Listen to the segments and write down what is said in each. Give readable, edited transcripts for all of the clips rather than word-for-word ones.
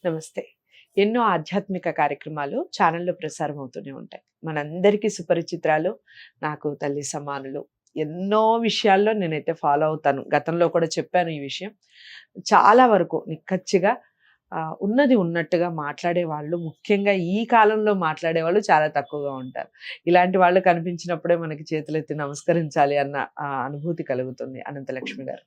నమస్తే. ఎన్నో ఆధ్యాత్మిక కార్యక్రమాలు ఛానల్‌లో ప్రసారం అవుతూనే ఉంటాయి. మనందరికీ సుపరిచితురాలు, నాకు తల్లి సమానులు. ఎన్నో విషయాల్లో నేనైతే ఫాలో అవుతాను. గతంలో కూడా చెప్పాను ఈ విషయం. చాలా వరకు నిక్కచ్చిగా ఉన్నది ఉన్నట్టుగా మాట్లాడేవాళ్ళు, ముఖ్యంగా ఈ కాలంలో మాట్లాడేవాళ్ళు చాలా తక్కువగా ఉంటారు. ఇలాంటి వాళ్ళు కనిపించినప్పుడే మనకి చేతులెత్తి నమస్కరించాలి అన్న అనుభూతి కలుగుతుంది అనంతలక్ష్మి గారు.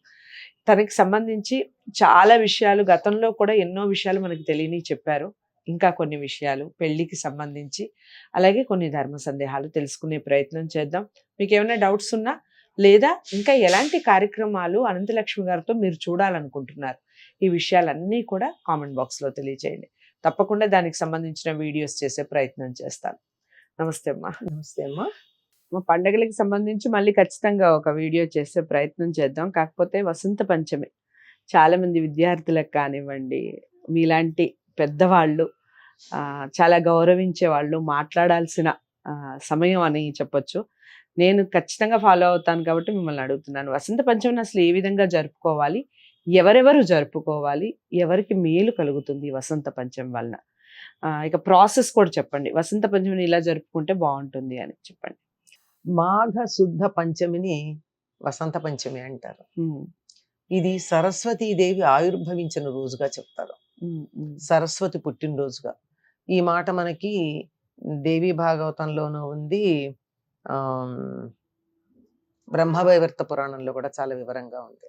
తనకి సంబంధించి చాలా విషయాలు గతంలో కూడా ఎన్నో విషయాలు మనకు తెలియనివి చెప్పారు. ఇంకా కొన్ని విషయాలు పెళ్ళికి సంబంధించి, అలాగే కొన్ని ధర్మ సందేహాలు తెలుసుకునే ప్రయత్నం చేద్దాం. మీకేమైనా డౌట్స్ ఉన్నా, లేదా ఇంకా ఎలాంటి కార్యక్రమాలు అనంతలక్ష్మి గారితో మీరు చూడాలనుకుంటున్నారు, ఈ విషయాలన్నీ కూడా కామెంట్ బాక్స్‌లో తెలియజేయండి. తప్పకుండా దానికి సంబంధించిన వీడియోస్ చేసే ప్రయత్నం చేస్తాను. నమస్తే అమ్మా. నమస్తే అమ్మా. మా పండగలకి సంబంధించి మళ్ళీ ఖచ్చితంగా ఒక వీడియో చేసే ప్రయత్నం చేద్దాం. కాకపోతే వసంత పంచమి చాలామంది విద్యార్థులకు కానివ్వండి, మీలాంటి పెద్దవాళ్ళు చాలా గౌరవించే వాళ్ళు మాట్లాడాల్సిన సమయం అని చెప్పొచ్చు. నేను ఖచ్చితంగా ఫాలో అవుతాను కాబట్టి మిమ్మల్ని అడుగుతున్నాను. వసంత పంచమిని అసలు ఏ విధంగా జరుపుకోవాలి? ఎవరెవరు జరుపుకోవాలి? ఎవరికి మేలు కలుగుతుంది ఈ వసంత పంచమి వలన? ఇక ప్రాసెస్ కూడా చెప్పండి. వసంత పంచమిని ఇలా జరుపుకుంటే బాగుంటుంది అని చెప్పండి. మాఘ శుద్ధ పంచమిని వసంత పంచమి అంటారు. ఇది సరస్వతీదేవి ఆవిర్భవించిన రోజుగా చెప్తారు. సరస్వతి పుట్టినరోజుగా. ఈ మాట మనకి దేవి భాగవతంలోనూ ఉంది, బ్రహ్మవైవర్త పురాణంలో కూడా చాలా వివరంగా ఉంది.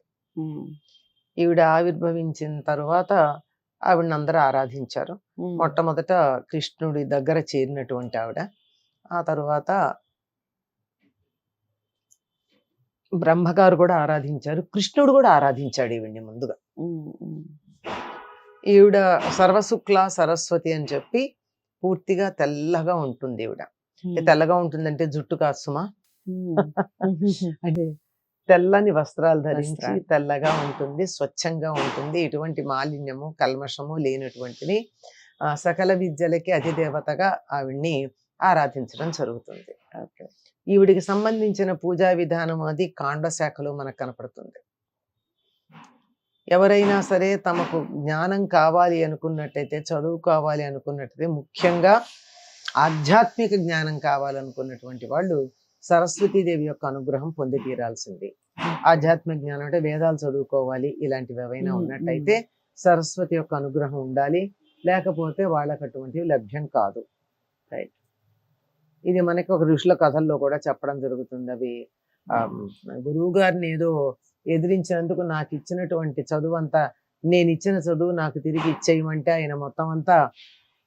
ఈవిడ ఆవిర్భవించిన తరువాత ఆవిడని అందరూ ఆరాధించారు. మొట్టమొదట కృష్ణుడి దగ్గర చేరినటువంటి ఆవిడ. ఆ తరువాత బ్రహ్మగారు కూడా ఆరాధించారు, కృష్ణుడు కూడా ఆరాధించాడు ఈవిడ్ని ముందుగా. ఈవిడ సర్వశుక్ల సరస్వతి అని చెప్పి పూర్తిగా తెల్లగా ఉంటుంది. ఈవిడ తెల్లగా ఉంటుందంటే జుట్టు కాసుమా, అంటే తెల్లని వస్త్రాలు ధరించి తెల్లగా ఉంటుంది, స్వచ్ఛంగా ఉంటుంది. ఎటువంటి మాలిన్యము కల్మషము లేనటువంటిది. సకల విద్యలకి అధిదేవతగా ఆవిడ్ని ఆరాధించడం జరుగుతుంది. ఈవిడికి సంబంధించిన పూజా విధానం అది కాండ శాఖలో మనకు కనపడుతుంది. ఎవరైనా సరే తమకు జ్ఞానం కావాలి అనుకున్నట్టయితే, చదువు కావాలి అనుకున్నట్టయితే, ముఖ్యంగా ఆధ్యాత్మిక జ్ఞానం కావాలనుకున్నటువంటి వాళ్ళు సరస్వతీదేవి యొక్క అనుగ్రహం పొంది తీరాల్సింది. ఆధ్యాత్మిక జ్ఞానం అంటే వేదాలు చదువుకోవాలి, ఇలాంటివి ఏవైనా ఉన్నట్టయితే సరస్వతి యొక్క అనుగ్రహం ఉండాలి, లేకపోతే వాళ్ళకి అటువంటివి లభ్యం కాదు. రైట్. ఇది మనకి ఒక ఋషుల కథల్లో కూడా చెప్పడం జరుగుతుంది. అవి గురువు గారిని ఏదో ఎదిరించినందుకు నాకు ఇచ్చినటువంటి చదువు అంతా, నేను ఇచ్చిన చదువు నాకు తిరిగి ఇచ్చేయమంటే ఆయన మొత్తం అంతా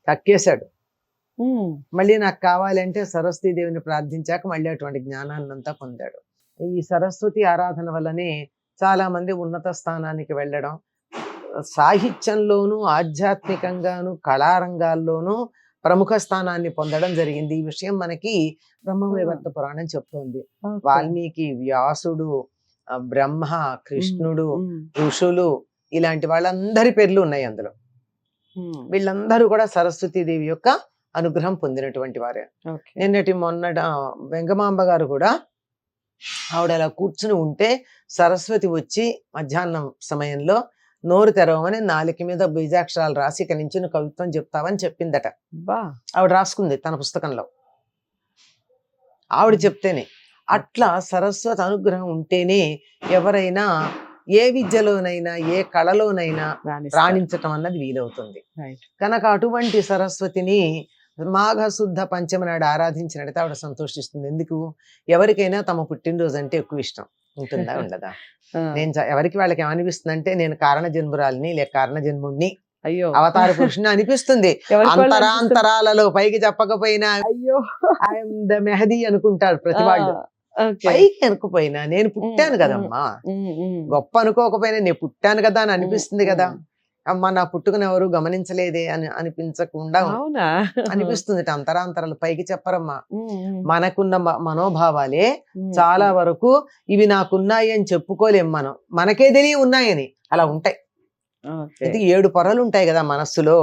కక్కేశాడు. మళ్ళీ నాకు కావాలంటే సరస్వతీదేవిని ప్రార్థించాక మళ్ళీ అటువంటి జ్ఞానాన్ని అంతా పొందాడు. ఈ సరస్వతి ఆరాధన వల్లనే చాలా మంది ఉన్నత స్థానానికి వెళ్ళడం, సాహిత్యంలోనూ ఆధ్యాత్మికంగాను కళారంగాల్లోనూ ప్రముఖ స్థానాన్ని పొందడం జరిగింది. ఈ విషయం మనకి బ్రహ్మవైవర్త పురాణం చెప్తోంది. వాల్మీకి, వ్యాసుడు, బ్రహ్మ, కృష్ణుడు, ఋషులు, ఇలాంటి వాళ్ళందరి పేర్లు ఉన్నాయి అందులో. వీళ్ళందరూ కూడా సరస్వతీదేవి యొక్క అనుగ్రహం పొందినటువంటి వారే. మొన్నట వెంగమాంబ గారు కూడా ఆవిడ అలా కూర్చుని ఉంటే సరస్వతి వచ్చి మధ్యాహ్నం సమయంలో నోరు తెరవమని నాలుక మీద బీజాక్షరాలు రాసి ఇక నుంచి నువ్వు కవిత్వం చెప్తావని చెప్పిందట. ఆవిడ రాసుకుంది తన పుస్తకంలో, ఆవిడ చెప్తేనే. అట్లా సరస్వతి అనుగ్రహం ఉంటేనే ఎవరైనా ఏ విద్యలోనైనా ఏ కళలోనైనా రాణించటం అన్నది వీలవుతుంది. కనుక అటువంటి సరస్వతిని మాఘ శుద్ధ పంచమి నాడు ఆరాధించినట్టయితే ఆవిడ సంతోషిస్తుంది. ఎందుకు? ఎవరికైనా తమ పుట్టినరోజు అంటే ఎక్కువ ఇష్టం ఉంటుందా ఉండదా? నేను ఎవరికి వాళ్ళకి ఏమనిపిస్తుంది అంటే, నేను కారణ జన్మురాలిని లేక కారణ జన్ముడిని, అయ్యో అవతార పురుషుని అనిపిస్తుంది. అంతరాంతరాలలో పైకి చెప్పకపోయినా అయ్యో ఐఎమ్ ద మెహదీ అనుకుంటారు ప్రతి వాళ్ళు. పైకి అనుకోపోయినా నేను పుట్టాను కదమ్మా, గొప్ప అనుకోకపోయినా నేను పుట్టాను కదా అని అనిపిస్తుంది కదా. అమ్మ నా పుట్టుకను ఎవరు గమనించలేదే అని అనిపించకుండా అనిపిస్తుంది. అంతరాంతరాలు పైకి చెప్పరమ్మా. మనకున్న మనోభావాలే చాలా వరకు ఇవి నాకున్నాయి అని చెప్పుకోలేం. మనకే తెలియ ఉన్నాయని అలా ఉంటాయి. ఇది 7 పొరలు ఉంటాయి కదా మనస్సులో.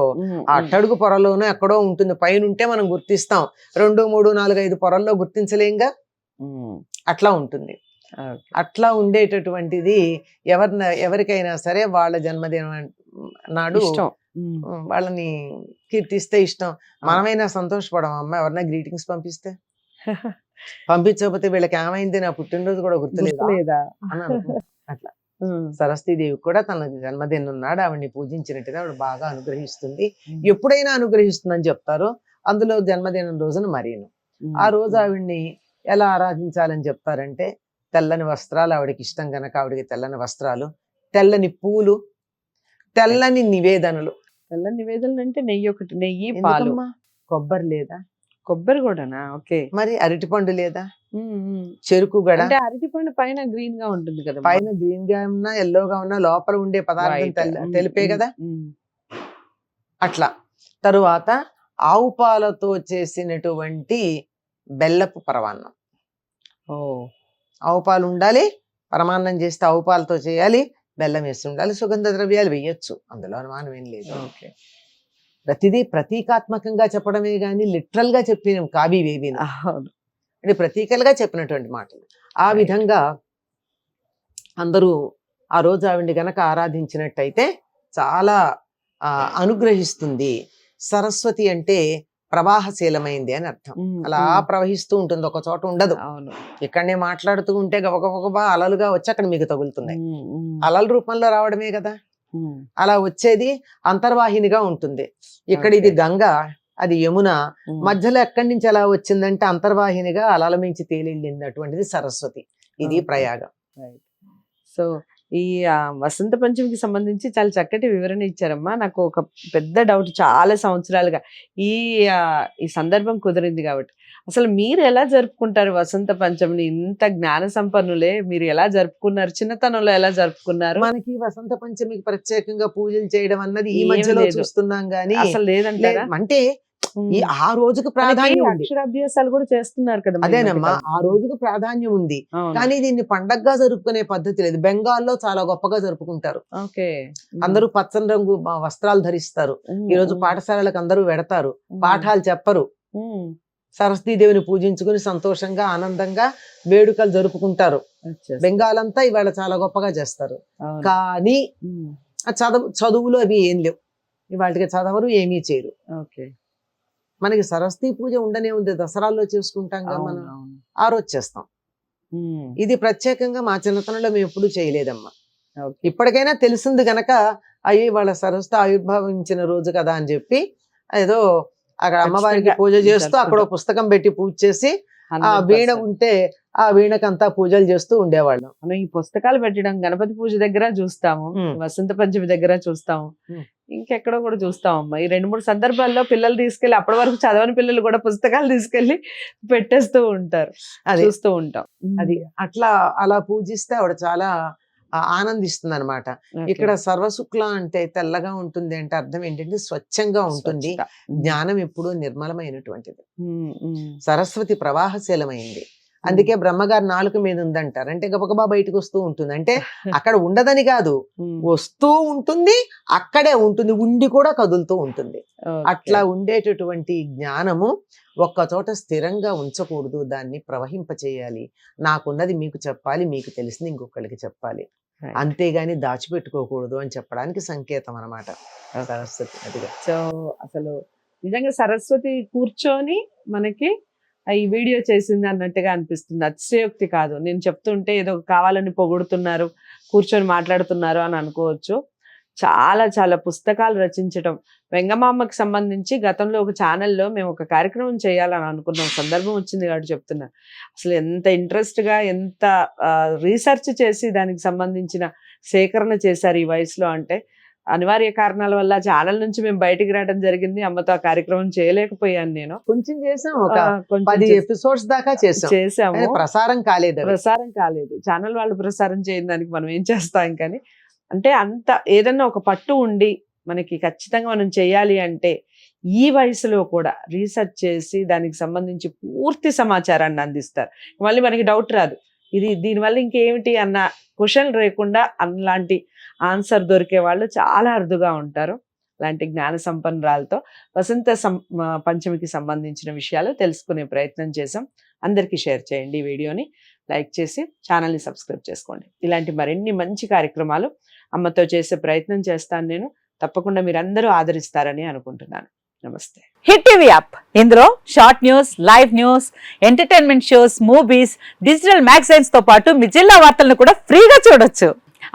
ఆ అట్టడుగు పొరలోనూ ఎక్కడో ఉంటుంది, పైన ఉంటే మనం గుర్తిస్తాం. 2, 3, 4, 5 పొరల్లో గుర్తించలేంగా. అట్లా ఉంటుంది. అట్లా ఉండేటటువంటిది ఎవరికైనా సరే వాళ్ళ జన్మదినం నాడు వాళ్ళని కీర్తిస్తే ఇష్టం. మనమైనా సంతోషపడం అమ్మ ఎవరన్నా గ్రీటింగ్స్ పంపిస్తే. పంపించకపోతే వీళ్ళకి ఏమైంది నా పుట్టినరోజు కూడా గుర్తులేదా గుర్తులేదా? అని అనుకుంటాం. అట్లా సరస్వతీదేవి కూడా తన జన్మదినం నాడు ఆవిడ్ని పూజించినట్టుగా ఆవిడ బాగా అనుగ్రహిస్తుంది. ఎప్పుడైనా అనుగ్రహిస్తుందని చెప్తారో అందులో జన్మదినం రోజున మరీను. ఆ రోజు ఆవిడ్ని ఎలా ఆరాధించాలని చెప్తారంటే తెల్లని వస్త్రాలు ఆవిడకి ఇష్టం కనుక ఆవిడకి తెల్లని వస్త్రాలు, తెల్లని పూలు, తెల్లని నివేదనలు. తెల్లని నివేదనలు అంటే నెయ్యి ఒకటి, నెయ్యి పాలు. ఎందుకమ్మా? కొబ్బరి లేదా? కొబ్బరి కూడానా? ఓకే. మరి అరటిపండు లేదా? చెరుకు గడ. అంటే అరటిపండు పైన గ్రీన్ గా ఉంటుంది కదా, పైన గ్రీన్ గా ఉన్నా ఎల్లోగా ఉన్నా లోపల ఉండే పదార్థం తెలిపే కదా. అట్లా తరువాత ఆవు పాలతో చేసినటువంటి బెల్లపు పరమాన్నం. ఆవు పాలు ఉండాలి, పరమాన్నం చేస్తే ఆవు పాలతో చేయాలి, బెల్లం వేసి ఉండాలి, సుగంధ ద్రవ్యాలు వేయొచ్చు, అందులో అనుమానం ఏం లేదు. ప్రతిదీ ప్రతీకాత్మకంగా చెప్పడమే గాని లిటరల్ గా చెప్పిన కావివేవి అంటే ప్రతీకలుగా చెప్పినటువంటి మాటలు. ఆ విధంగా అందరూ ఆ రోజు ఆవిడ్ని గనక ఆరాధించినట్టయితే చాలా అనుగ్రహిస్తుంది. సరస్వతి అంటే ప్రవాహశీలమైంది అని అర్థం. అలా ప్రవహిస్తూ ఉంటుంది, ఒక చోట ఉండదు. ఇక్కడనే మాట్లాడుతూ ఉంటే గబగబా అలలుగా వచ్చి అక్కడ మీకు తగులుతున్నాయి. అలల రూపంలో రావడమే కదా. అలా వచ్చేది అంతర్వాహినిగా ఉంటుంది. ఇక్కడ ఇది గంగ, అది యమున, మధ్యలో ఎక్కడి నుంచి ఎలా వచ్చిందంటే అంతర్వాహినిగా అలల మించి తేలిళ్ళినటువంటిది సరస్వతి. ఇది ప్రయాగం. సో ఈ వసంత పంచమికి సంబంధించి చాలా చక్కటి వివరణ ఇచ్చారమ్మా. నాకు ఒక పెద్ద డౌట్, చాలా సంవత్సరాలుగా ఈ సందర్భం కుదిరింది కాబట్టి, అసలు మీరు ఎలా జరుపుకుంటారు వసంత పంచమిని? ఇంత జ్ఞాన సంపన్నులే, మీరు ఎలా జరుపుకున్నారు? చిన్నతనంలో ఎలా జరుపుకున్నారు? మనకి వసంత పంచమికి ప్రత్యేకంగా పూజలు చేయడం అన్నది ఈ మధ్యలో చూస్తున్నాం గానీ అసలు లేదంటారా? అంటే ఈ ఆ రోజుకు ప్రాధాన్యం ఉంది. అక్షరాభ్యాసాలు కూడా చేస్తున్నారు కదా. అదేనమ్మా, ఆ రోజుకు ప్రాధాన్యం ఉంది, కానీ దీన్ని పండగగా జరుపుకునే పద్ధతి లేదు. బెంగాల్లో చాలా గొప్పగా జరుపుకుంటారు. అందరూ పచ్చని రంగు వస్త్రాలు ధరిస్తారు. ఈ రోజు పాఠశాలలకు అందరూ వెడతారు, పాఠాలు చెప్పరు, సరస్వతీదేవిని పూజించుకుని సంతోషంగా ఆనందంగా వేడుకలు జరుపుకుంటారు. బెంగాల్ అంతా ఇవాళ చాలా గొప్పగా చేస్తారు. కానీ చదువులు అవి ఏం లేవు, ఇవాళకి చదవరు, ఏమీ చేయరు. మనకి సరస్వతీ పూజ ఉండనే ఉంది, దసరాల్లో చేసుకుంటాం కదా మనం, ఆ రోజు చేస్తాం. ఇది ప్రత్యేకంగా మా చిన్నతనంలో మేము ఎప్పుడూ చేయలేదమ్మా. ఇప్పటికైనా తెలిసింది గనక అయ్యి వాళ్ళ సరస్వతి ఆవిర్భావించిన రోజు కదా అని చెప్పి ఏదో అక్కడ అమ్మవారికి పూజ చేస్తూ అక్కడ పుస్తకం పెట్టి పూజ చేసి ఆ వీణ ఉంటే ఆ వీణకంతా పూజలు చేస్తూ ఉండేవాళ్ళం. మనం ఈ పుస్తకాలు పెట్టడం గణపతి పూజ దగ్గర చూస్తాము, వసంత పంచమి దగ్గర చూస్తాము, ఇంకెక్కడో కూడా చూస్తామమ్మా. ఈ 2-3 సందర్భాల్లో పిల్లలు తీసుకెళ్లి, అప్పటి వరకు చదవని పిల్లలు కూడా పుస్తకాలు తీసుకెళ్లి పెట్టేస్తూ ఉంటారు, చూస్తూ ఉంటాం. అది అట్లా అలా పూజిస్తే ఆవిడ చాలా ఆనందిస్తుంది అనమాట. ఇక్కడ సర్వశుక్ల అంటే తెల్లగా ఉంటుంది అంటే అర్థం ఏంటంటే స్వచ్ఛంగా ఉంటుంది, జ్ఞానం ఎప్పుడూ నిర్మలమైనటువంటిది. సరస్వతి ప్రవాహశీలమైంది, అందుకే బ్రహ్మగారు నాలుక మీద ఉందంటారు. అంటే గబగబా బయటకు వస్తూ ఉంటుంది, అంటే అక్కడ ఉండదని కాదు, వస్తూ ఉంటుంది, అక్కడే ఉంటుంది, ఉండి కూడా కదులుతూ ఉంటుంది. అట్లా ఉండేటటువంటి జ్ఞానము ఒక్క చోట స్థిరంగా ఉంచకూడదు, దాన్ని ప్రవహింపచేయాలి. నాకున్నది మీకు చెప్పాలి, మీకు తెలిసింది ఇంకొకరికి చెప్పాలి, అంతేగాని దాచిపెట్టుకోకూడదు అని చెప్పడానికి సంకేతం అన్నమాట సరస్వతి. అదిగా. సో అసలు నిజంగా సరస్వతి కూర్చొని మనకి ఈ వీడియో చేసింది అన్నట్టుగా అనిపిస్తుంది, అతిశయోక్తి కాదు. నేను చెప్తుంటే ఏదో కావాలని పొగుడుతున్నారు, కూర్చొని మాట్లాడుతున్నారు అని అనుకోవచ్చు. చాలా చాలా పుస్తకాలు రచించటం, వెంగమామ్మకి సంబంధించి గతంలో ఒక ఛానల్లో మేము ఒక కార్యక్రమం చేయాలని అనుకున్న సందర్భం వచ్చింది కాబట్టి చెప్తున్నా. అసలు ఎంత ఇంట్రెస్ట్గా, ఎంత రీసెర్చ్ చేసి దానికి సంబంధించిన సేకరణ చేశారు ఈ వయసులో అంటే, అనివార్య కారణాల వల్ల ఛానల్ నుంచి మేము బయటికి రావడం జరిగింది. అమ్మతో ఆ కార్యక్రమం చేయలేకపోయాను. నేను కొంచెం చేసాం, ఒక 10 ఎపిసోడ్స్ దాకా చేసాము, ప్రసారం కాలేదు. ఛానల్ వాళ్ళు ప్రసారం చేయని దానికి మనం ఏం చేస్తాం. కానీ అంటే అంత ఏదన్నా ఒక పట్టు ఉండి మనకి ఖచ్చితంగా మనం చేయాలి అంటే ఈ వయసులో కూడా రీసెర్చ్ చేసి దానికి సంబంధించి పూర్తి సమాచారాన్ని అందిస్తారు. మళ్ళీ మనకి డౌట్ రాదు, ఇది దీనివల్ల ఇంకేమిటి అన్న క్వశ్చన్ లేకుండా అలాంటి ఆన్సర్ దొరికే వాళ్ళు చాలా అరుదుగా ఉంటారు. అలాంటి జ్ఞాన సంపన్నురాలతో వసంత పంచమికి సంబంధించిన విషయాలు తెలుసుకునే ప్రయత్నం చేసాం. అందరికీ షేర్ చేయండి, ఈ వీడియోని లైక్ చేసి ఛానల్ని సబ్స్క్రైబ్ చేసుకోండి. ఇలాంటి మరిన్ని మంచి కార్యక్రమాలు అమ్మతో చేసే ప్రయత్నం చేస్తాను నేను. తప్పకుండా మీరందరూ ఆదరిస్తారని అనుకుంటున్నాను. నమస్తే. హిట్ టీవీ యాప్, ఇందులో short news, live news, entertainment shows, movies, digital magazines తో పాటు మీ జిల్లా వార్తలను కూడా ఫ్రీగా చూడొచ్చు.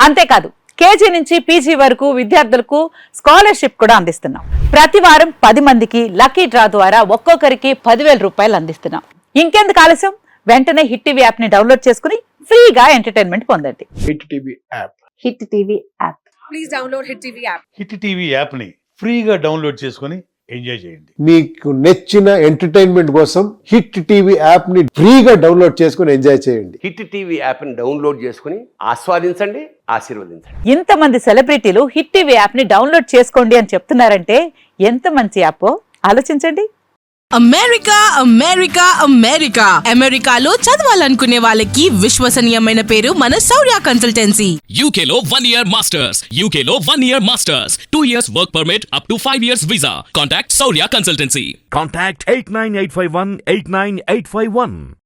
అంతేకాదు కేజీ నుంచి పీజీ వరకు విద్యార్థులకు స్కాలర్షిప్ కూడా అందిస్తున్నాం. ప్రతి వారం 10 మందికి లక్కీ డ్రా ద్వారా ఒక్కొక్కరికి 10,000 రూపాయలు అందిస్తున్నాం. ఇంకెందుకు ఆలస్యం, వెంటనే హిట్ టీవీ యాప్ ని డౌన్లోడ్ చేసుకుని ఫ్రీగా ఎంటర్టైన్మెంట్ పొందండి. Hit TV app. Hit TV app. Please download Hit TV app. Hit TV యాప్ని ఫ్రీగా డౌన్లోడ్ చేసుకొని ఎంజాయ్ చేయండి. మీకు నచ్చిన ఎంటర్టైన్మెంట్ కోసం హిట్ టీవీ యాప్ ని ఫ్రీగా డౌన్లోడ్ చేసుకుని ఎంజాయ్ చేయండి. హిట్ టీవీ యాప్ని డౌన్లోడ్ చేసుకుని ఆస్వాదించండి, ఆశీర్వదించండి. ఇంతమంది సెలబ్రిటీలు హిట్ టీవీ యాప్ ని డౌన్లోడ్ చేసుకోండి అని చెప్తున్నారంటే ఎంత మంచి యాప్ ఆలోచించండి. అమెరికా అమెరికా అమెరికా అమెరికాలో చదవాలనుకునే వాళ్ళకి విశ్వసనీయమైన పేరు మన శౌర్య consultancy. UK Law 1 Year Masters. UK Law 1 Year Masters. 2 years work permit up to 5 years visa. Contact Saurya Consultancy. Contact 89851 89851.